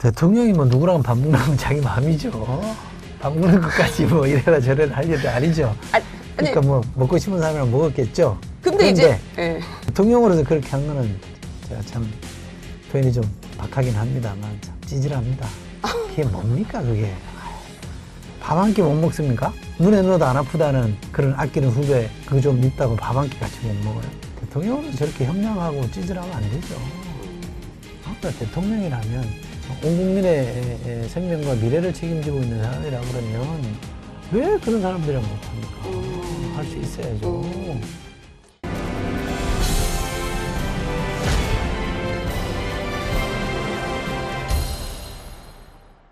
대통령이 뭐 누구랑 밥 먹는 자기 마음이죠. 밥 먹는 것까지 뭐 이래라 저래라 할 일도 아니죠. 그러니까 뭐 먹고 싶은 사람이랑 먹었겠죠. 근데 이제 예. 대통령으로서 그렇게 한 거는 제가 참 표현이 좀 박하긴 합니다만 참 찌질합니다. 그게 뭡니까 그게. 밥 한 끼 못 먹습니까? 눈에 넣어도 안 아프다는 그런 아끼는 후배 그거 좀 있다고 밥 한 끼 같이 못 먹어요. 대통령으로 저렇게 협량하고 찌질하면 안 되죠. 그러니까 대통령이라면 온 국민의 생명과 미래를 책임지고 있는 사람이라 그러면 왜 그런 사람들이랑 못합니까? 할 수 있어야죠.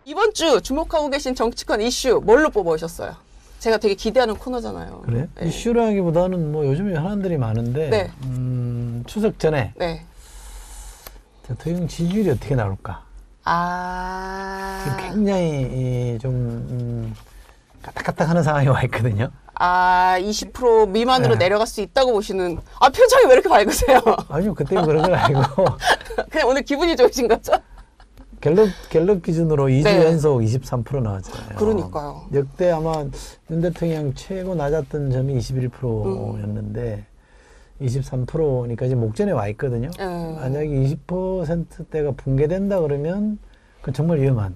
이번 주 주목하고 계신 정치권 이슈 뭘로 뽑아오셨어요? 제가 되게 기대하는 코너잖아요. 그래요? 네. 이슈라기보다는 뭐 요즘에 현안들이 많은데 네. 추석 전에 네. 대통령 지지율이 어떻게 나올까? 지금 굉장히 좀 까딱까딱하는 상황에 와 있거든요. 20% 미만으로 네. 내려갈 수 있다고 보시는. 표정이 왜 이렇게 밝으세요? 아니요, 그때 그런 건 아니고 그냥 오늘 기분이 좋으신 거죠? 갤럽 기준으로 2주 네. 연속 23% 나왔잖아요. 그러니까요. 역대 아마 윤 대통령 최고 낮았던 점이 21%였는데 23%니까 지금 목전에 와 있거든요. 만약에 20%대가 붕괴된다 그러면 그건 정말 위험한.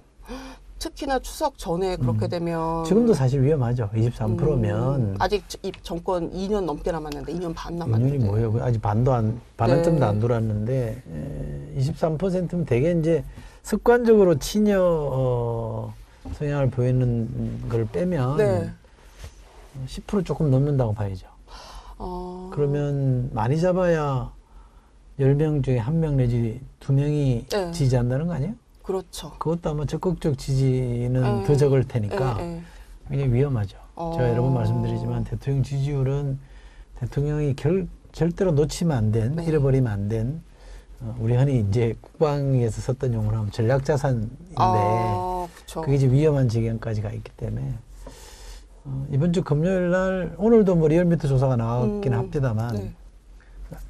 특히나 추석 전에 그렇게 되면 지금도 사실 위험하죠. 23%면. 아직 이 정권 2년 넘게 남았는데 2년 반 남았는데. 2년이 뭐예요? 아직 반환점도 네. 안 돌았는데 23%면 되게 이제 습관적으로 친여 성향을 보이는 걸 빼면 네. 10% 조금 넘는다고 봐야죠. 그러면 많이 잡아야 10명 중에 1명 내지 2명이 네. 지지한다는 거 아니에요? 그렇죠. 그것도 아마 적극적 지지는 더 적을 테니까 굉장히 위험하죠. 제가 여러 번 말씀드리지만 대통령 지지율은 대통령이 절대로 놓치면 안 된, 잃어버리면 안 된, 우리 흔히 이제 국방에서 썼던 용어로 하면 전략자산인데 그쵸. 그게 이제 위험한 지경까지 가 있기 때문에 이번 주 금요일 날 오늘도 뭐 리얼미터 조사가 나왔긴 합니다만 네.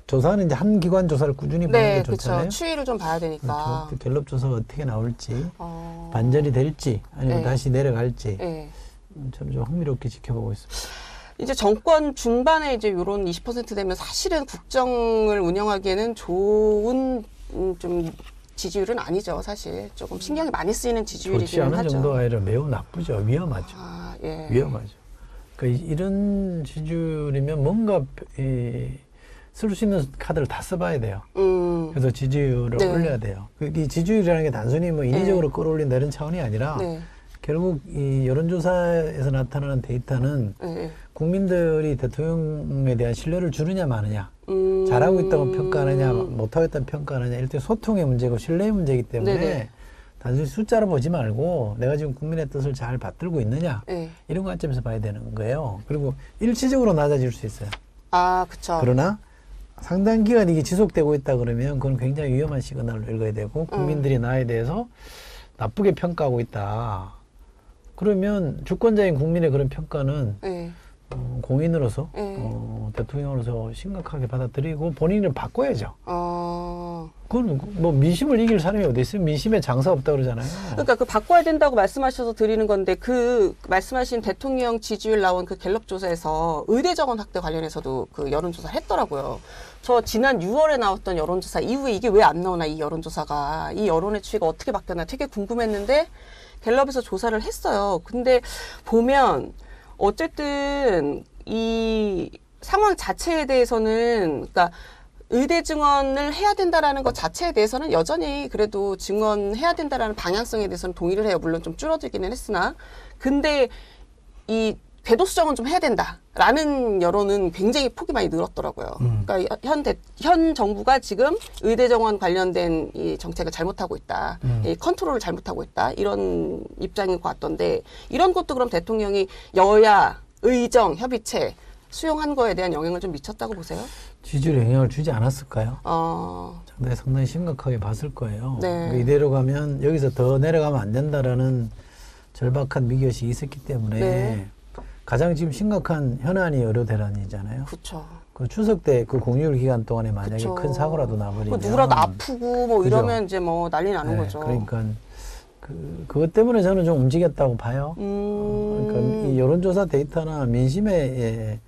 조사는 이제 한 기관 조사를 꾸준히 보는 게 좋잖아요. 그렇죠. 추이를 좀 봐야 되니까. 그렇죠. 갤럽 조사가 어떻게 나올지 반전이 될지 아니면 네. 다시 내려갈지 네. 저는 좀 흥미롭게 지켜보고 있습니다. 이제 정권 중반에 이제 이런 20% 되면 사실은 국정을 운영하기에는 좋은 좀 지지율은 아니죠. 사실 조금 신경이 많이 쓰이는 좋지 지지율이기는 않은 하죠. 정도가 아니라 매우 나쁘죠. 위험하죠. 예. 위험하죠. 그러니까 이런 지지율이면 뭔가 쓸 수 있는 카드를 다 써봐야 돼요. 그래서 지지율을 네. 올려야 돼요. 이 지지율이라는 게 단순히 뭐 인위적으로 끌어올린다 이런 차원이 아니라 네. 결국 이 여론조사에서 나타나는 데이터는 네. 국민들이 대통령에 대한 신뢰를 주느냐 마느냐, 잘하고 있다고 평가하느냐, 못하고 있다고 평가하느냐, 일단 소통의 문제고 신뢰의 문제이기 때문에 네네. 단순히 숫자로 보지 말고 내가 지금 국민의 뜻을 잘 받들고 있느냐 네. 이런 관점에서 봐야 되는 거예요. 그리고 일시적으로 낮아질 수 있어요. 그쵸. 그러나 상당 기간 이게 지속되고 있다 그러면 그건 굉장히 위험한 시그널로 읽어야 되고 국민들이 나에 대해서 나쁘게 평가하고 있다. 그러면 주권자인 국민의 그런 평가는 네. 공인으로서 대통령으로서 심각하게 받아들이고 본인을 바꿔야죠. 그건 뭐 민심을 이길 사람이 어디 있어요? 민심에 장사 없다 그러잖아요. 그러니까 그 바꿔야 된다고 말씀하셔서 드리는 건데 그 말씀하신 대통령 지지율 나온 그 갤럽 조사에서 의대 정원 확대 관련해서도 그 여론조사를 했더라고요. 저 지난 6월에 나왔던 여론조사 이후에 이게 왜 안 나오나 이 여론조사가 이 여론의 추이가 어떻게 바뀌었나 되게 궁금했는데 갤럽에서 조사를 했어요. 근데 보면 어쨌든 이 상황 자체에 대해서는 그러니까 의대 증원을 해야 된다라는 것 자체에 대해서는 여전히 그래도 증원해야 된다라는 방향성에 대해서는 동의를 해요. 물론 좀 줄어들기는 했으나 근데 이 궤도 수정은 좀 해야 된다라는 여론은 굉장히 폭이 많이 늘었더라고요. 그러니까 현 정부가 지금 의대 정원 관련된 이 정책을 잘못하고 있다, 이 컨트롤을 잘못하고 있다 이런 입장인 것 같던데 이런 것도 그럼 대통령이 여야 의정 협의체 수용한 거에 대한 영향을 좀 미쳤다고 보세요? 지지율에 영향을 주지 않았을까요? 네, 상당히 심각하게 봤을 거예요. 네. 그러니까 이대로 가면 여기서 더 내려가면 안 된다라는 절박한 미결식이 있었기 때문에 네. 가장 지금 심각한 현안이 여러 대란이잖아요. 그렇죠. 그 추석 때 그 공휴일 기간 동안에 만약에 그쵸. 큰 사고라도 나버리면 누구라도 아프고 뭐 그죠? 이러면 이제 뭐 난리 나는 네, 거죠. 그러니까 그것 때문에 저는 좀 움직였다고 봐요. 그러니까 이 여론조사 데이터나 민심에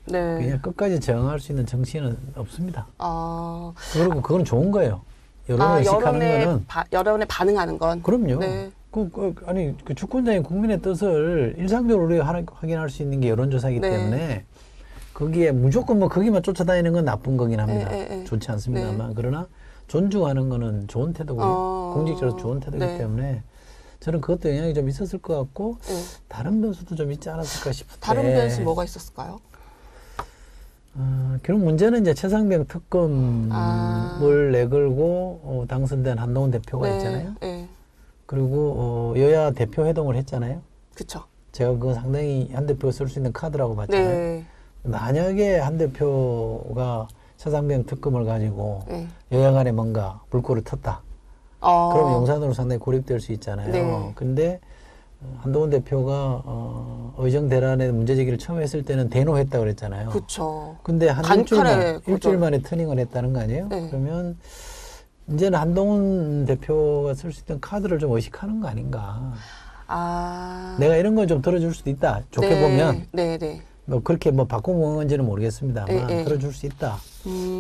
네. 그냥 끝까지 저항할 수 있는 정치인은 없습니다. 아, 그리고 그건 좋은 거예요. 여론을 의식하는 거는. 여론에 반응하는 건. 그럼요. 네. 아니, 그 주권자인 국민의 뜻을 일상적으로 우리가 확인할 수 있는 게 여론조사이기 네. 때문에 거기에 무조건 뭐 거기만 쫓아다니는 건 나쁜 거긴 합니다. 네. 좋지 않습니다만. 네. 그러나 존중하는 거는 좋은 태도고요. 공직자로 좋은 태도이기 네. 때문에 저는 그것도 영향이 좀 있었을 것 같고 네. 다른 변수도 좀 있지 않았을까 싶은데. 다른 변수 뭐가 있었을까요? 결국 문제는 이제 최상병 특검을 내걸고 당선된 한동훈 대표가 있잖아요. 네. 그리고 여야 대표 회동을 했잖아요. 그쵸. 제가 그거 상당히 한 대표가 쓸 수 있는 카드라고 봤잖아요. 네. 만약에 한 대표가 최상병 특검을 가지고 네. 여야 간에 뭔가 불꽃을 텄다. 그럼 용산으로 상당히 고립될 수 있잖아요. 네. 근데 한동훈 대표가 의정 대란의 문제 제기를 처음 했을 때는 대노했다고 그랬잖아요. 그쵸. 근데 한 단칼에 일주일 만에 터닝을 했다는 거 아니에요? 네. 그러면 이제는 한동훈 대표가 쓸 수 있던 카드를 좀 의식하는 거 아닌가. 내가 이런 걸 좀 들어줄 수도 있다. 좋게 네. 보면. 네. 뭐 그렇게 뭐 바꿔먹은 건지는 모르겠습니다만 네. 들어줄 수 있다.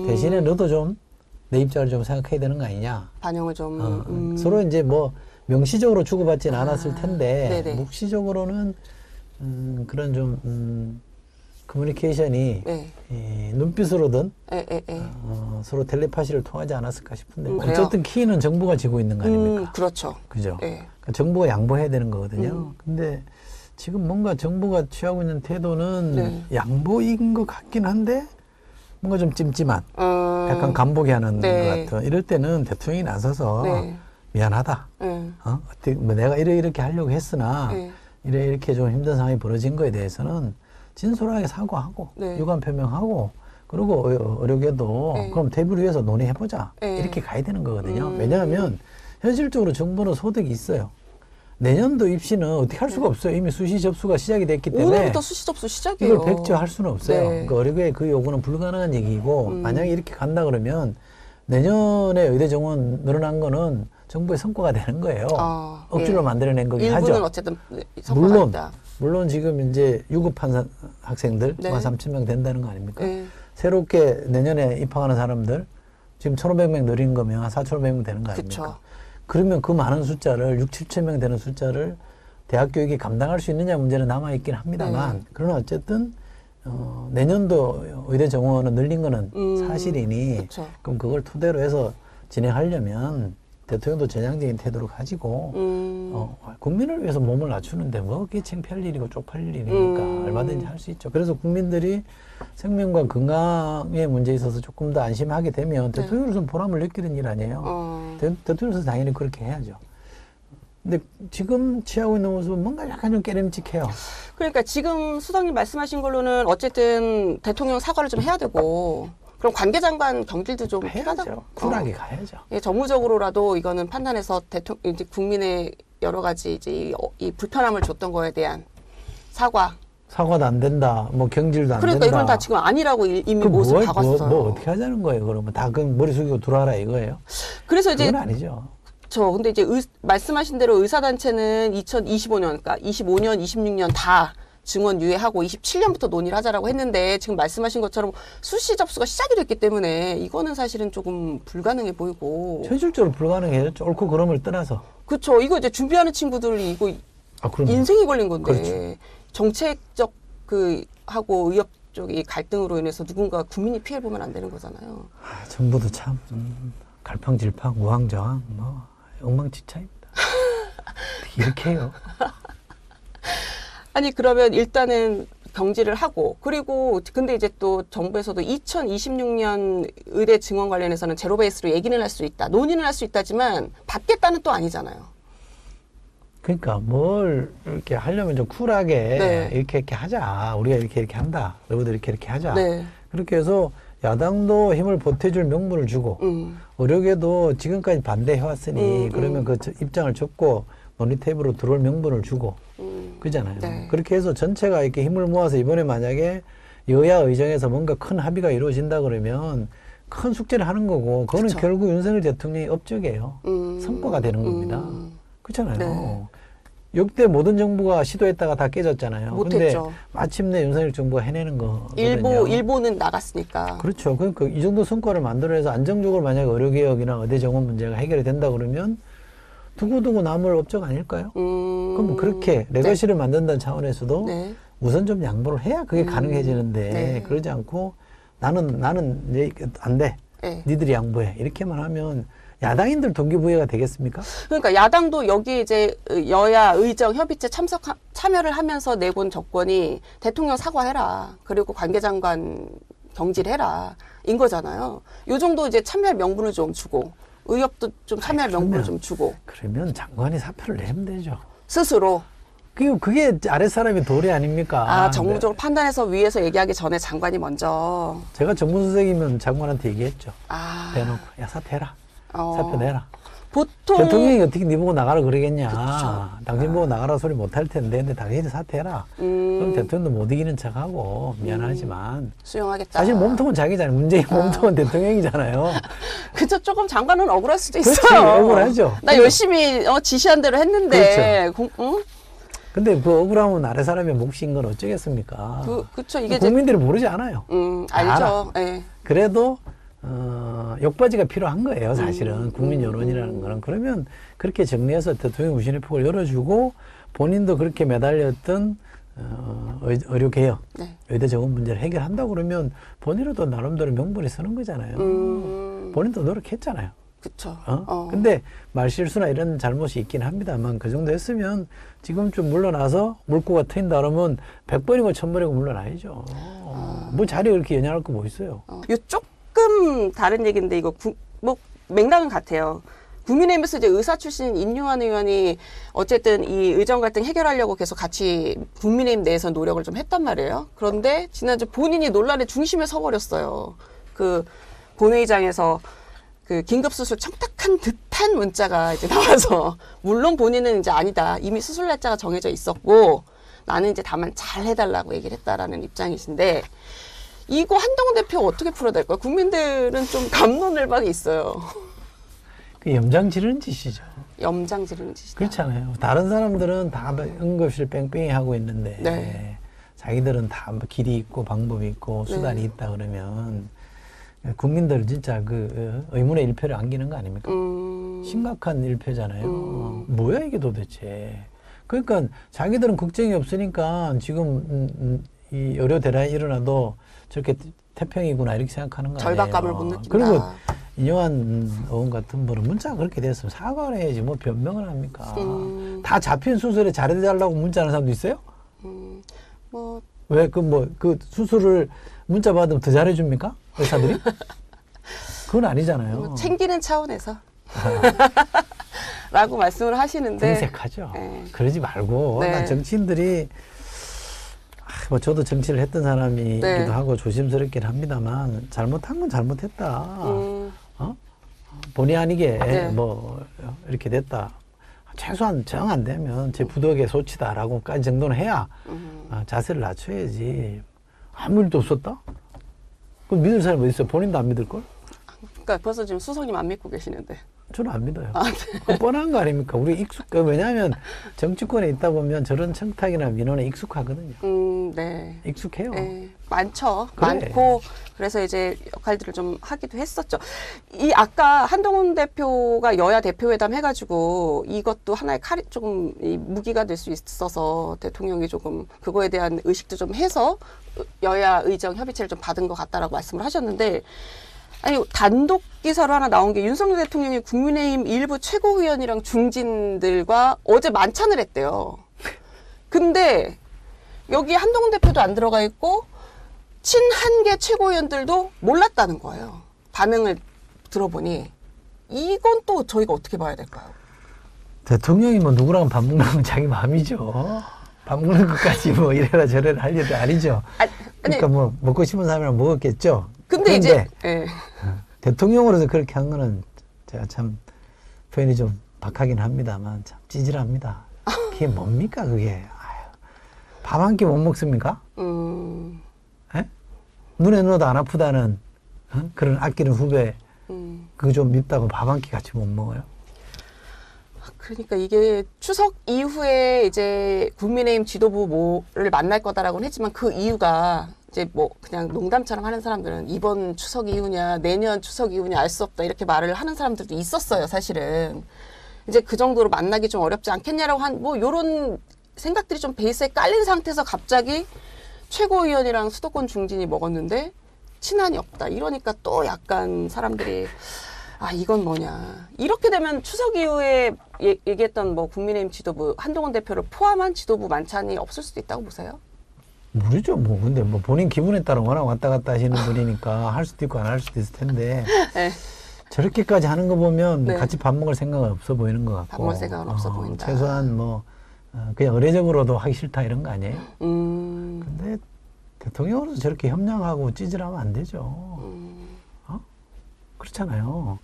대신에 너도 좀 내 입장을 좀 생각해야 되는 거 아니냐. 반영을 좀. 서로 이제 뭐 명시적으로 주고받지는 않았을 텐데 네네. 묵시적으로는 그런 좀 커뮤니케이션이 네. 눈빛으로든 네. 서로 텔레파시를 통하지 않았을까 싶은데 그래요? 어쨌든 키는 정부가 지고 있는 거 아닙니까? 그렇죠. 그죠? 네. 그러니까 정부가 양보해야 되는 거거든요. 근데 지금 뭔가 정부가 취하고 있는 태도는 네. 양보인 것 같긴 한데 뭔가 좀 찜찜한 약간 간보게 하는 네. 것 같은 이럴 때는 대통령이 나서서 네. 미안하다. 어떻게 뭐 내가 이렇게 하려고 했으나 네. 이렇게 좀 힘든 상황이 벌어진 거에 대해서는 진솔하게 사과하고 네. 유감 표명하고 그리고 어렵게도 네. 그럼 대비를 위해서 논의해보자. 네. 이렇게 가야 되는 거거든요. 왜냐하면 현실적으로 정부는 소득이 있어요. 내년도 입시는 어떻게 할 수가 없어요. 이미 수시 접수가 시작이 됐기 때문에 오늘부터 수시 접수 시작이에요. 이걸 백지화할 수는 없어요. 네. 그러니까 어렵게 그 요구는 불가능한 얘기고 만약에 이렇게 간다 그러면 내년에 의대 정원 늘어난 거는 정부의 성과가 되는 거예요. 억지로 만들어낸 거긴 하죠. 일부는 어쨌든 성과가 있다. 물론 지금 이제 유급한 학생들 네. 3,000명 된다는 거 아닙니까? 네. 새롭게 내년에 입학하는 사람들 지금 1,500명 늘린 거면 한 4,500명 되는 거 아닙니까? 그쵸. 그러면 그 많은 숫자를 6, 7,000명 되는 숫자를 대학 교육이 감당할 수 있느냐 문제는 남아있긴 합니다만 그러나 어쨌든 내년도 의대 정원은 늘린 거는 사실이니 그쵸. 그럼 그걸 토대로 해서 진행하려면 대통령도 전향적인 태도를 가지고 국민을 위해서 몸을 낮추는데 뭐 그게 창피할 일이고 쪽팔릴 일이니까 얼마든지 할 수 있죠. 그래서 국민들이 생명과 건강의 문제에 있어서 조금 더 안심하게 되면 대통령으로서는 보람을 느끼는 일 아니에요. 대통령으로서 당연히 그렇게 해야죠. 근데 지금 취하고 있는 모습은 뭔가 약간 좀 깨름직해요. 그러니까 지금 수석님 말씀하신 걸로는 어쨌든 대통령 사과를 좀 해야 되고 그럼 관계장관 경질도 좀 해야죠. 쿨하게 가야죠. 예, 정무적으로라도 이거는 판단해서 이제 국민의 여러 가지 이제 이 불편함을 줬던 거에 대한 사과도 안 된다. 뭐 경질도 안 그러니까 된다. 이건 다 지금 아니라고 이미 모습 박았어요. 뭐 어떻게 하자는 거예요? 그러면 다 그 머리 숙이고 들어와라 이거예요? 그래서 이제 그건 아니죠. 근데 이제 말씀하신 대로 의사단체는 2025년, 그러니까 25년, 26년 다 증원 유예하고 27년부터 논의를 하자라고 했는데 지금 말씀하신 것처럼 수시 접수가 시작이 됐기 때문에 이거는 사실은 조금 불가능해 보이고. 현실적으로 불가능해요. 옳고 그름을 떠나서. 그렇죠. 이거 이제 준비하는 친구들이 이거 인생이 걸린 건데 그렇죠. 정책적 하고 의협 쪽이 갈등으로 인해서 누군가 국민이 피해 보면 안 되는 거잖아요. 정부도 참 갈팡질팡, 우왕좌왕, 뭐 엉망진창입니다. 이렇게 해요. 아니 그러면 일단은 경질을 하고 그리고 근데 이제 또 정부에서도 2026년 의대 증원 관련해서는 제로 베이스로 얘기는 할 수 있다. 논의는 할 수 있다지만 받겠다는 또 아니잖아요. 그러니까 뭘 이렇게 하려면 좀 쿨하게 이렇게 하자. 우리가 이렇게 한다. 여러분들 이렇게 하자. 네. 그렇게 해서 야당도 힘을 보태줄 명분을 주고 의료계도 지금까지 반대해왔으니 그러면 그 입장을 접고 논의 테이블로 들어올 명분을 주고 그잖아요. 네. 그렇게 해서 전체가 이렇게 힘을 모아서 이번에 만약에 여야 의정에서 뭔가 큰 합의가 이루어진다 그러면 큰 숙제를 하는 거고 그거는 그쵸. 결국 윤석열 대통령의 업적이에요. 성과가 되는 겁니다. 그렇잖아요. 네. 역대 모든 정부가 시도했다가 다 깨졌잖아요. 근데 못했죠. 마침내 윤석열 정부가 해내는 거거든요. 일본은 나갔으니까. 그렇죠. 그러니까 이 정도 성과를 만들어내서 안정적으로 만약에 의료개혁이나 의대 정원 문제가 해결이 된다 그러면 두고두고 남을 업적 아닐까요? 그럼 그렇게 레거시를 만든다는 차원에서도 네. 우선 좀 양보를 해야 그게 가능해지는데 네. 그러지 않고 나는 이제 안 돼. 네. 니들이 양보해. 이렇게만 하면 야당인들 동기부여가 되겠습니까? 그러니까 야당도 여기 이제 여야 의정 협의체 참여를 하면서 내건 조건이 대통령 사과해라. 그리고 관계장관 경질해라. 인 거잖아요. 요 정도 이제 참여할 명분을 좀 주고 의협도 좀 참여할 명분을 좀 주고 그러면 장관이 사표를 내면 되죠. 스스로 그게 아랫사람이 도리 아닙니까? 정무적으로 판단해서 위에서 얘기하기 전에 장관이 먼저 제가 정무수석이면 장관한테 얘기했죠. 대놓고 야 사퇴해라. 어, 사표 내라. 보통 대통령이 어떻게 네 보고 나가라 그러겠냐. 그쵸. 당신 보고 나가라 소리 못 할 텐데 근데 당신이 사퇴해라. 그럼 대통령도 못 이기는 척하고 미안하지만 수용하겠다. 사실 몸통은 자기잖아요. 문재인 몸통은 대통령이잖아요. 그쵸, 조금 장관은 억울할 수도 그렇지, 있어요. 억울하죠. 나 열심히 지시한 대로 했는데. 응? 근데 그 억울함은 아래 사람의 몫인 건 어쩌겠습니까? 그쵸, 이게 국민들이 모르지 않아요. 알죠. 예. 그래도 욕바지가 필요한 거예요, 사실은. 국민 여론이라는 거는. 그러면 그렇게 정리해서 대통령 무신의 폭을 열어주고 본인도 그렇게 매달렸던 의료개혁, 네. 의대 정원 문제를 해결한다고 그러면 본인도 나름대로 명분이 서는 거잖아요. 본인도 노력했잖아요. 그쵸. 근데 말실수나 이런 잘못이 있긴 합니다만 그 정도 했으면 지금쯤 물러나서 물고가 트인다 그러면 100번이고 1000번이고 물러나야죠. 뭐 자리가 그렇게 연연할 거 뭐 있어요. 요 조금 다른 얘기인데 이거 뭐 맥락은 같아요. 국민의힘에서 이제 의사 출신 인요한 의원이 어쨌든 이 의정 갈등 해결하려고 계속 같이 국민의힘 내에서 노력을 좀 했단 말이에요. 그런데 지난주 본인이 논란의 중심에 서버렸어요. 그 본회의장에서 그 긴급수술 청탁한 듯한 문자가 이제 나와서 물론 본인은 이제 아니다. 이미 수술 날짜가 정해져 있었고 나는 이제 다만 잘 해달라고 얘기를 했다라는 입장이신데 이거 한동훈 대표 어떻게 풀어야 될까요? 국민들은 좀 갑론을박이 있어요. 그 염장 지르는 짓이죠. 염장 지르는 짓이다. 그렇잖아요. 다른 사람들은 다 응급실 뺑뺑이 하고 있는데 네. 자기들은 다 길이 있고 방법이 있고 수단이 있다 그러면 국민들 진짜 그 의문의 일표를 안기는 거 아닙니까? 심각한 일표잖아요. 뭐야 이게 도대체. 그러니까 자기들은 걱정이 없으니까 지금 이 의료 대란이 일어나도 저렇게 태평이구나 이렇게 생각하는 거 아니에요. 절박감을 못 느낀다. 그리고 인요한 의원 같은 분은 문자가 그렇게 됐으면 사과를 해야지 뭐 변명을 합니까? 다 잡힌 수술에 잘해달라고 문자하는 사람도 있어요? 뭐 왜 그 수술을 문자 받으면 더 잘해줍니까? 의사들이? 그건 아니잖아요. 뭐 챙기는 차원에서 라고 말씀을 하시는데 궁색하죠. 네. 그러지 말고 네. 난 정치인들이 뭐 저도 정치를 했던 사람이기도 네. 하고 조심스럽긴 합니다만 잘못한 건 잘못했다. 본의 아니게 네. 뭐 이렇게 됐다. 최소한 정 안 되면 제 부덕의 소치다라고까지 정도는 해야 자세를 낮춰야지. 아무 일도 없었다? 그럼 믿을 사람이 어디 있어요? 본인도 안 믿을걸? 그러니까 벌써 지금 수석님 안 믿고 계시는데. 저는 안 믿어요. 네. 그거 뻔한 거 아닙니까? 우리 왜냐하면 정치권에 있다 보면 저런 청탁이나 민원에 익숙하거든요. 네. 익숙해요. 네, 많죠. 그래. 많고 그래서 이제 역할들을 좀 하기도 했었죠. 이 아까 한동훈 대표가 여야 대표회담 해가지고 이것도 하나의 조금 이 무기가 될 수 있어서 대통령이 조금 그거에 대한 의식도 좀 해서 여야 의정 협의체를 좀 받은 것 같다라고 말씀을 하셨는데 아니 단독 기사로 하나 나온 게 윤석열 대통령이 국민의힘 일부 최고위원이랑 중진들과 어제 만찬을 했대요. 근데 여기 한동훈 대표도 안 들어가 있고 친한계 최고위원들도 몰랐다는 거예요. 반응을 들어보니 이건 또 저희가 어떻게 봐야 될까요? 대통령이 뭐 누구랑 밥 먹는 건 자기 마음이죠. 밥 먹는 것까지 뭐 이래라 저래라 할 일도 아니죠. 그러니까 뭐 먹고 싶은 사람이랑 먹었겠죠. 근데 이제 예. 대통령으로서 그렇게 한 거는 제가 참 표현이 좀 박하긴 합니다만 참 찌질합니다. 그게 뭡니까 그게. 밥 한 끼 못 먹습니까? 에? 눈에 넣어도 안 아프다는 그런 아끼는 후배 그거 좀 밉다고 밥 한 끼 같이 못 먹어요? 그러니까 이게 추석 이후에 이제 국민의힘 지도부를 만날 거다라고는 했지만 그 이유가 이제 뭐 그냥 농담처럼 하는 사람들은 이번 추석 이후냐 내년 추석 이후냐 알 수 없다 이렇게 말을 하는 사람들도 있었어요. 사실은 이제 그 정도로 만나기 좀 어렵지 않겠냐라고 한 뭐 요런 생각들이 좀 베이스에 깔린 상태에서 갑자기 최고위원이랑 수도권 중진이 먹었는데 친한이 없다. 이러니까 또 약간 사람들이 아 이건 뭐냐. 이렇게 되면 추석 이후에 얘기했던 뭐 국민의힘 지도부 한동훈 대표를 포함한 지도부 만찬이 없을 수도 있다고 보세요? 모르죠. 뭐 근데 뭐 본인 기분에 따라 워낙 왔다 갔다 하시는 분이니까 할 수도 있고 안 할 수도 있을 텐데 네. 저렇게까지 하는 거 보면 네. 같이 밥 먹을 생각은 없어 보이는 것 같고 밥 먹을 생각은 없어 보인다. 최소한 뭐 그냥 의례적으로도 하기 싫다 이런 거 아니에요? 음. 근데 대통령으로서 저렇게 협량하고 찌질하면 안 되죠. 어? 그렇잖아요.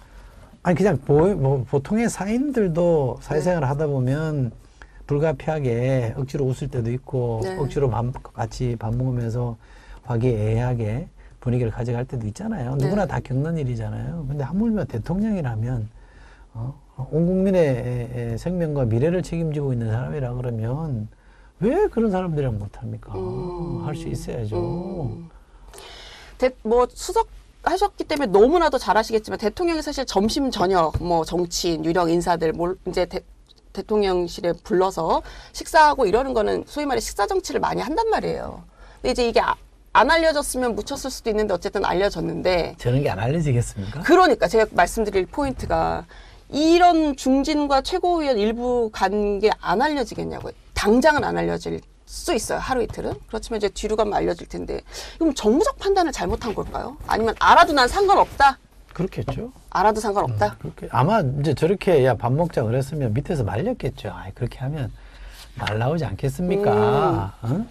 아니 그냥 뭐 보통의 사인들도 사회생활을 하다 보면 불가피하게 억지로 웃을 때도 있고 네. 억지로 같이 밥 먹으면서 화기애애하게 분위기를 가져갈 때도 있잖아요. 네. 누구나 다 겪는 일이잖아요. 근데 하물며 대통령이라면 온 국민의 생명과 미래를 책임지고 있는 사람이라 그러면 왜 그런 사람들이랑 못합니까? 할 수 있어야죠. 뭐 수석 하셨기 때문에 너무나도 잘 아시겠지만 대통령이 사실 점심 저녁 뭐 정치인 유력 인사들 이제 대통령실에 불러서 식사하고 이러는 거는 소위 말해 식사 정치를 많이 한단 말이에요. 근데 이제 이게 안 알려졌으면 묻혔을 수도 있는데 어쨌든 알려졌는데 저런 게 안 알려지겠습니까? 그러니까 제가 말씀드릴 포인트가 이런 중진과 최고위원 일부 간 게 안 알려지겠냐고요. 당장은 안 알려질 수 있어요. 하루 이틀은. 그렇지만 이제 뒤로 가면 알려질 텐데 그럼 정무적 판단을 잘못한 걸까요? 아니면 알아도 난 상관없다? 그렇겠죠. 알아도 상관없다? 그렇게 아마 이제 저렇게 야 밥 먹자 그랬으면 밑에서 말렸겠죠. 아 그렇게 하면 말 나오지 않겠습니까? 응?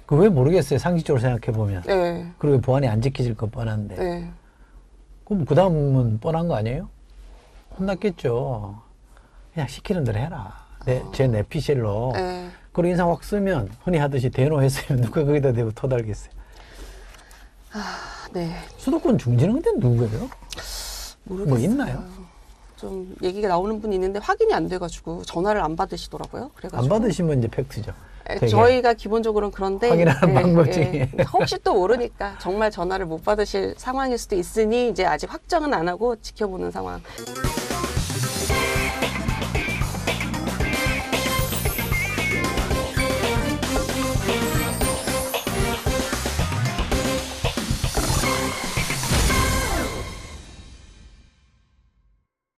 그 왜 모르겠어요. 상식적으로 생각해 보면. 네. 그리고 보안이 안 지켜질 거 뻔한데. 네. 그럼 그 다음은 뻔한 거 아니에요? 혼났겠죠. 그냥 시키는 대로 해라. 제 내피셜로. 네. 그리고 인상 확 쓰면 흔히 하듯이 대노했으면 누가 거기다 대고 토달겠어요. 네. 수도권 중진은 근데 누구예요? 모르겠어요. 뭐 있나요? 좀 얘기가 나오는 분이 있는데 확인이 안 돼가지고 전화를 안 받으시더라고요. 그래가지고 안 받으시면 이제 팩트죠. 되게 저희가 기본적으로는 그런데 확인하는 방법 중에. 혹시 또 모르니까 정말 전화를 못 받으실 상황일 수도 있으니 이제 아직 확정은 안 하고 지켜보는 상황.